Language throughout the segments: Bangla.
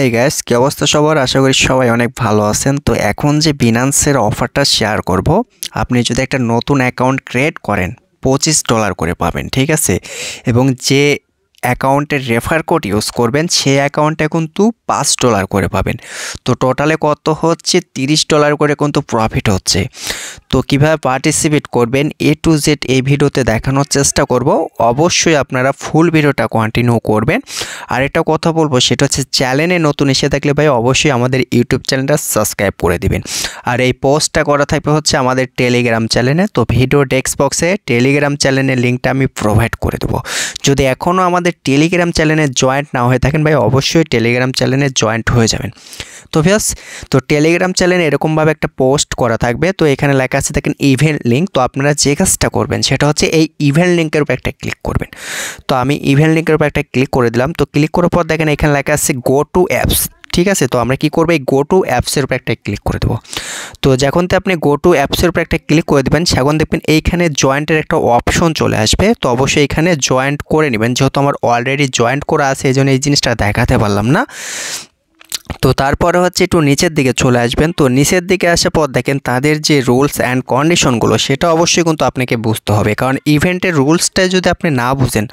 এই গাইস কি অবস্থা সবার, আশা করি সবাই অনেক ভালো আছেন। তো এখন যে বিনান্সের অফারটা শেয়ার করব, আপনি যদি একটা নতুন অ্যাকাউন্ট ক্রিয়েট করেন $25 করে পাবেন, ঠিক আছে। এবং যে অ্যাকাউন্টের রেফার কোড ইউজ করবেন সেই অ্যাকাউন্টে কিন্তু $5 করে পাবেন। তো টোটালে কত হচ্ছে, $30 করে কিন্তু প্রফিট হচ্ছে। তো কিভাবে পার্টিসিপেট করবেন A to Z এই ভিডিওতে দেখানোর চেষ্টা করব। অবশ্যই আপনারা ফুল ভিডিওটা কন্টিনিউ করবেন। আর একটা কথা বলবো, সেটা হচ্ছে চ্যানেলে নতুন এসে থাকলে ভাই অবশ্যই আমাদের ইউটিউব চ্যানেলটা সাবস্ক্রাইব করে দিবেন। আর এই পোস্টটা করা থাকবে হচ্ছে আমাদের টেলিগ্রাম চ্যানেলে। তো ভিডিও ডেস্ক বক্সে টেলিগ্রাম চ্যানেলের লিঙ্কটা আমি প্রোভাইড করে দেবো। যদি এখনও আমাদের টেলিগ্রাম চ্যানেলে জয়েন্ট না হয়ে থাকেন ভাই অবশ্যই টেলিগ্রাম চ্যানেলে জয়েন্ট হয়ে যাবেন। তো ভিউয়ার্স, তো টেলিগ্রাম চ্যানেলে এরকমভাবে একটা পোস্ট করা থাকবে। তো এখানে লেখা আছে দেখেন ইভেন্ট লিঙ্ক। তো আপনারা যে কাজটা করবেন সেটা হচ্ছে এই ইভেন্ট লিঙ্কের উপর একটা ক্লিক করবেন। তো আমি ইভেন্ট লিঙ্কের উপর একটা ক্লিক করে দিলাম। তো ক্লিক করার পর দেখেন এখানে লেখা আছে গো টু অ্যাপস, ঠিক আছে। তো আমরা কি করবো, এই গো টু অ্যাপসের উপর একটা ক্লিক করে দেবো। তো যখনতে আপনি গো টু অ্যাপসের উপর একটা ক্লিক করে দেবেন, সেখন দেখবেন এইখানে জয়েন্টের একটা অপশন চলে আসবে। তো অবশ্যই এখানে জয়েন্ট করে নেবেন, যেহেতু আমার অলরেডি জয়েন্ট করা আছে এই জন্য এই জিনিসটা দেখাতে পারলাম না। তো তারপরে হচ্ছে একটু নিচের দিকে চলে আসবেন। তো নিচের দিকে আসার পর দেখেন তাদের যে রুলস অ্যান্ড কন্ডিশনগুলো সেটা অবশ্যই কিন্তু আপনাকে বুঝতে হবে, কারণ ইভেন্টের রুলসটা যদি আপনি না বুঝেন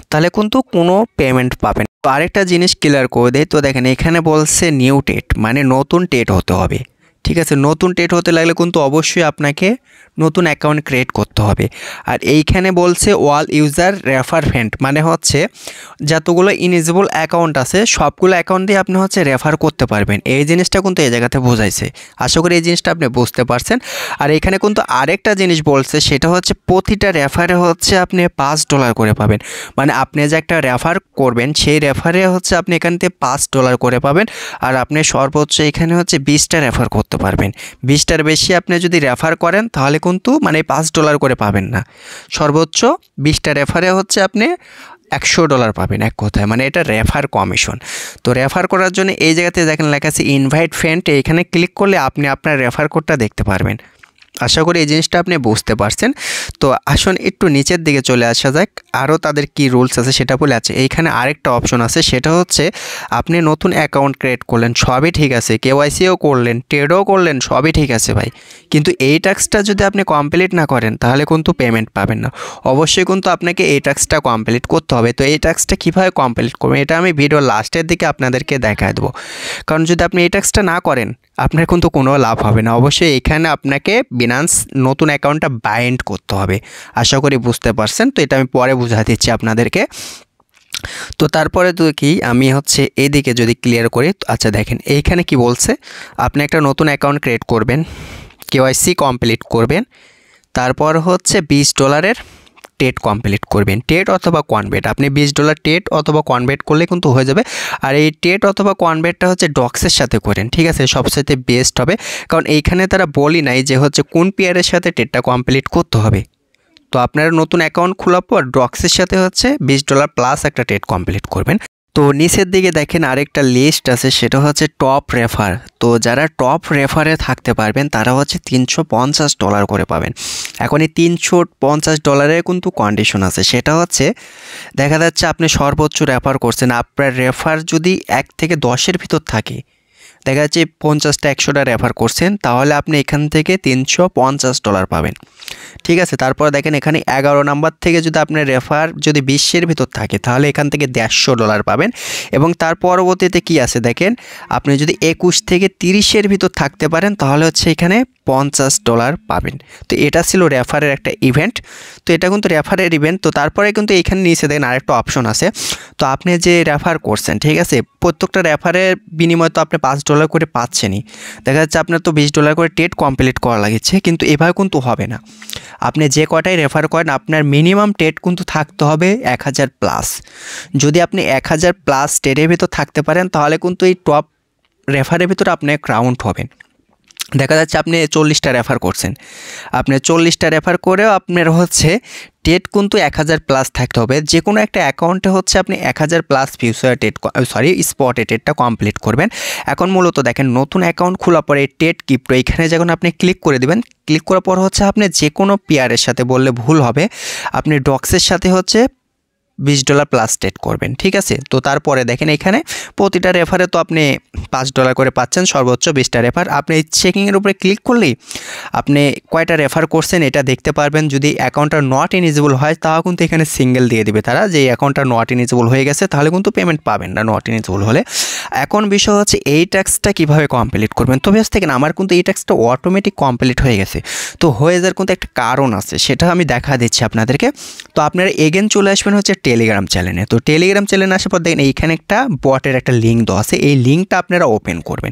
তাহলে কিন্তু কোনো পেমেন্ট পাবেন। তো আরেকটা জিনিস ক্লিয়ার করে দেয়। তো দেখেন এখানে বলছে নিউ টেট, মানে নতুন টেট হতে হবে, ঠিক আছে। নতুন টেট হতে লাগলে কিন্তু অবশ্যই আপনাকে নতুন অ্যাকাউন্ট ক্রিয়েট করতে হবে। আর এইখানে বলছে ওয়াল ইউজার রেফার ফ্রেন্ড, মানে হচ্ছে যতগুলো ইনিজিবল অ্যাকাউন্ট আছে সবগুলো অ্যাকাউন্ট দিয়ে আপনি হচ্ছে রেফার করতে পারবেন। এই জিনিসটা কিন্তু এই জায়গাতে বোঝাইছে। আশা করি এই জিনিসটা আপনি বুঝতে পারছেন। আর এখানে কিন্তু আরেকটা জিনিস বলছে, সেটা হচ্ছে প্রতিটা রেফারে হচ্ছে আপনি $5 করে পাবেন। মানে আপনি যে একটা রেফার করবেন সেই রেফারে হচ্ছে আপনি এখান থেকে $5 করে পাবেন। আর আপনি সর্বোচ্চ এখানে হচ্ছে 20টা রেফার করতে পারবেন। 20টার বেশি আপনি যদি রেফার করেন তাহলে কিন্তু মানে $5 করে পাবেন না, সর্বোচ্চ 20টা রেফারে হচ্ছে আপনি $100 পাবেন, এক কথায় মানে এটা রেফার কমিশন। তো রেফার করার জন্য এই জায়গাতে দেখেন লেখা আছে ইনভাইট ফ্রেন্ড, এইখানে ক্লিক করলে আপনি আপনার রেফার কোডটা দেখতে পারবেন। আশা করি এই জিনিসটা আপনি বুঝতে পারছেন। তো আসুন একটু নিচের দিকে চলে আসা যাক, আরও তাদের কি রুলস আছে সেটা বলে আছে। এইখানে আরেকটা অপশন আছে, সেটা হচ্ছে আপনি নতুন অ্যাকাউন্ট ক্রিয়েট করলেন, সবই ঠিক আছে, কেওয়াইসিও করলেন, ট্রেডও করলেন, সবই ঠিক আছে ভাই, কিন্তু এই টাস্কটা যদি আপনি কমপ্লিট না করেন তাহলে কিন্তু পেমেন্ট পাবেন না। অবশ্যই কিন্তু আপনাকে এই টাস্কটা কমপ্লিট করতে হবে। তো এই টাস্কটা কীভাবে কমপ্লিট করবেন এটা আমি ভিডিওর লাস্টের দিকে আপনাদেরকে দেখায় দেবো, কারণ যদি আপনি এই টাস্কটা না করেন আপনার কিন্তু কোনো লাভ হবে না। অবশ্যই এখানে আপনাকে বিনান্স নতুন অ্যাকাউন্টটা বাইন্ড করতে হবে। আশা করি বুঝতে পারছেন। তো এটা আমি পরে বুঝা দিচ্ছি আপনাদেরকে। তো তারপরে তো কি আমি হচ্ছে এদিকে যদি ক্লিয়ার করি, আচ্ছা দেখেন এইখানে কি বলছে, আপনি একটা নতুন অ্যাকাউন্ট ক্রিয়েট করবেন, কেওয়াইসি কমপ্লিট করবেন, তারপর হচ্ছে $20 টেট কমপ্লিট করবেন, টেট অথবা কনভেট। আপনি $20 টেট অথবা কনভেট করলে কিন্তু হয়ে যাবে। আর এই টেট অথবা কনভেটটা হচ্ছে ডক্সের সাথে করেন, ঠিক আছে, সবসাথে বেস্ট হবে। কারণ এইখানে তারা বলি নাই যে হচ্ছে কোন পেয়ারের সাথে টেটটা কমপ্লিট করতে হবে। তো আপনারা নতুন অ্যাকাউন্ট খোলার পর ডক্সের সাথে হচ্ছে $20 প্লাস একটা টেট কমপ্লিট করবেন। তো নিচের দিকে দেখেন আরেকটা লিস্ট আছে, সেটা হচ্ছে টপ রেফার। তো যারা টপ রেফারে থাকতে পারবেন তারা হচ্ছে $350 করে পাবেন। এখন এই $350 কিন্তু কন্ডিশন আছে, সেটা হচ্ছে দেখা যাচ্ছে আপনি সর্বোচ্চ রেফার করছেন, আপনার রেফার যদি 1 থেকে 10-এর ভিতর থাকে, দেখা যাচ্ছে 50টা 100টা রেফার করছেন, তাহলে আপনি এখান থেকে $350 পাবেন, ঠিক আছে। তারপর দেখেন এখানে 11 নাম্বার থেকে যদি আপনার রেফার যদি 20-এর ভিতর থাকে তাহলে এখান থেকে $150 পাবেন। এবং তার পরবর্তীতে কি আছে দেখেন, আপনি যদি 21 থেকে 30-এর ভিতর থাকতে পারেন তাহলে হচ্ছে এখানে $50 পাবেন। তো এটা ছিল রেফারের একটা ইভেন্ট। তো এটা কিন্তু রেফারের ইভেন্ট। তো তারপরে কিন্তু এখানে নিচে দেখেন আরেকটা অপশন আছে। তো আপনি যে রেফার করছেন, ঠিক আছে, প্রত্যেকটা রেফারের বিনিময়ে তো আপনি $5 করে পাচ্ছেনই। দেখা যাচ্ছে আপনার তো $20 করে টেট কমপ্লিট করা লাগছে, কিন্তু এভাবে কিন্তু হবে না। আপনি যে কটাই রেফার করেন আপনার মিনিমাম টেট কিন্তু থাকতে হবে 1000 প্লাস। যদি আপনি 1000 প্লাস টেটের ভিতর থাকতে পারেন তাহলে কিন্তু এই টপ রেফারের ভিতরে আপনি কাউন্ট হবেন। দেখা যাচ্ছে আপনি 40টা রেফার করছেন, আপনি 40টা রেফার করেও আপনার হচ্ছে টেট কিন্তু 1000 প্লাস থাকতে হবে। যে কোনো একটা অ্যাকাউন্টে হচ্ছে আপনি 1000 প্লাস ফিউচার টেট স্পটে টেটটা কমপ্লিট করবেন। এখন মূলত দেখেন নতুন অ্যাকাউন্ট খোলার পরে টেট ক্রিপ্টো এখানে যখন আপনি ক্লিক করে দেবেন, ক্লিক করার পর হচ্ছে আপনি যে কোনো পেয়ারের সাথে বললে ভুল হবে, আপনি ডক্সের সাথে হচ্ছে $20 প্লাস ট্রেড করবেন, ঠিক আছে। তো তারপরে দেখেন এখানে প্রতিটা রেফারে তো আপনি $5 করে পাচ্ছেন, সর্বোচ্চ 20টা রেফার। আপনি এই চেকিংয়ের উপরে ক্লিক করলেই আপনি কয়টা রেফার করছেন এটা দেখতে পারবেন। যদি অ্যাকাউন্টটা নট ইলিজিবল হয় তাও কিন্তু এখানে সিঙ্গেল দিয়ে দিবে তারা, যে অ্যাকাউন্টটা নট ইলিজিবল হয়ে গেছে, তাহলে কিন্তু পেমেন্ট পাবেন না নট ইলিজিবল হলে। এখন বিষয় হচ্ছে এই ট্যাক্সটা কীভাবে কমপ্লিট করবেন। তো বেশ দেখেন আমার কিন্তু এই ট্যাক্সটা অটোমেটিক কমপ্লিট হয়ে গেছে। তো হয়ে যাওয়ার কিন্তু একটা কারণ আছে, সেটা আমি দেখা দিচ্ছি আপনাদেরকে। তো আপনারা এগেন চলে আসবেন হচ্ছে টেলিগ্রাম চ্যানেলে। তো টেলিগ্রাম চ্যানেলে আসার পর দেখেন এইখানে একটা বটের একটা লিঙ্ক দেওয়া আছে, এই লিঙ্কটা আপনারা ওপেন করবেন।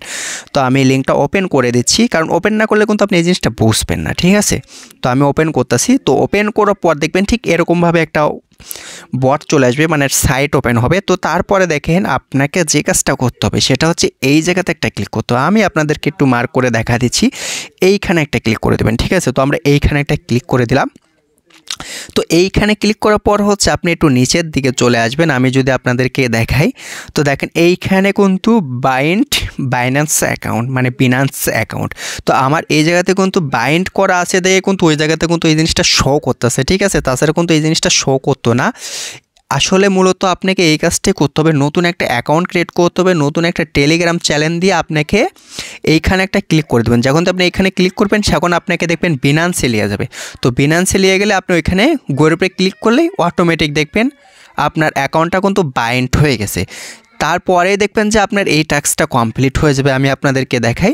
তো আমি লিঙ্কটা ওপেন করে দিচ্ছি, কারণ ওপেন না করলে কিন্তু আপনি এই জিনিসটা বুঝবেন না, ঠিক আছে। তো আমি ওপেন করতেছি। তো ওপেন করার পর দেখবেন ঠিক এরকমভাবে একটা বট চলে আসবে, মানে সাইট ওপেন হবে। তো তারপরে দেখেন আপনাকে যে কাজটা করতে হবে সেটা হচ্ছে এই জায়গাতে একটা ক্লিক করতে হবে। আমি আপনাদেরকে একটু মার্ক করে দেখা দিচ্ছি, এইখানে একটা ক্লিক করে দেবেন, ঠিক আছে। তো আমরা এইখানে একটা ক্লিক করে দিলাম। তো এইখানে ক্লিক করার পর হচ্ছে আপনি একটু নিচের দিকে চলে আসবেন। আমি যদি আপনাদেরকে দেখাই, তো দেখেন এইখানে কিন্তু বাইন্যান্স অ্যাকাউন্ট, মানে বিনান্স অ্যাকাউন্ট। তো আমার এই জায়গাতে কিন্তু বাইন্ড করা আছে দেখে কিন্তু ওই জায়গাতে কিন্তু এই জিনিসটা শো করতেছে, ঠিক আছে। তাছাড়া কিন্তু এই জিনিসটা শো করতো না। আসলে মূলত আপনাকে এই কাজটাই করতে হবে, নতুন একটা অ্যাকাউন্ট ক্রিয়েট করতে হবে, নতুন একটা টেলিগ্রাম চ্যানেল দিয়ে আপনাকে এইখানে একটা ক্লিক করে দেবেন। যখন আপনি এখানে ক্লিক করবেন তখন আপনাকে দেখবেন বিনান্সে নিয়ে যাবে। তো বিনান্সে নিয়ে গেলে আপনি ওইখানে গ্রুপে ক্লিক করলেই অটোমেটিক দেখবেন আপনার অ্যাকাউন্টটা কিন্তু বাইন্ড হয়ে গেছে। তারপরে দেখবেন যে আপনার এই টাস্কটা কমপ্লিট হয়ে যাবে। আমি আপনাদেরকে দেখাই,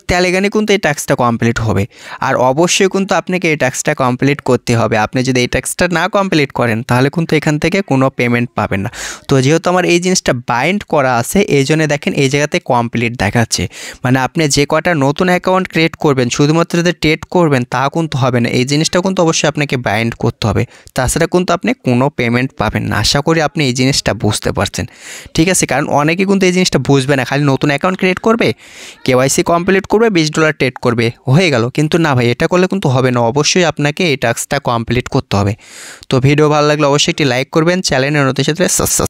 তেলেগানে কিন্তু এই টাস্কটা কমপ্লিট হবে। আর অবশ্যই কিন্তু আপনাকে এই টাস্কটা কমপ্লিট করতে হবে। আপনি যদি এই টাস্কটা না কমপ্লিট করেন তাহলে কিন্তু এখান থেকে কোনো পেমেন্ট পাবেন না। তো যেহেতু আমার এই জিনিসটা বাইন্ড করা আছে, এই জন্য দেখেন এই জায়গাতে কমপ্লিট দেখাচ্ছে। মানে আপনি যে কটা নতুন অ্যাকাউন্ট ক্রিয়েট করবেন শুধুমাত্র যে ট্রেড করবেন তা কিন্তু হবে না, এই জিনিসটা কিন্তু অবশ্যই আপনাকে বাইন্ড করতে হবে। তাছাড়া কিন্তু আপনি কোনো পেমেন্ট পাবেন না। আশা করি আপনি এই জিনিসটা বুঝতে পারছেন, ঠিক আছে। কারণ অনেকে কিন্তু এই জিনিসটা বুঝবে না, খালি নতুন অ্যাকাউন্ট ক্রিয়েট করবে, কেওয়াইসি কমপ্লিট করবে, $20 ট্রেড করবে, হয়ে গেল। কিন্তু না ভাই, এটা করলে কিন্তু হবে না, অবশ্যই আপনাকে এই টাস্কটা কমপ্লিট করতে হবে। তো ভিডিও ভালো লাগলে অবশ্যই একটি লাইক করবেন, চ্যানেলে নতুন সাথে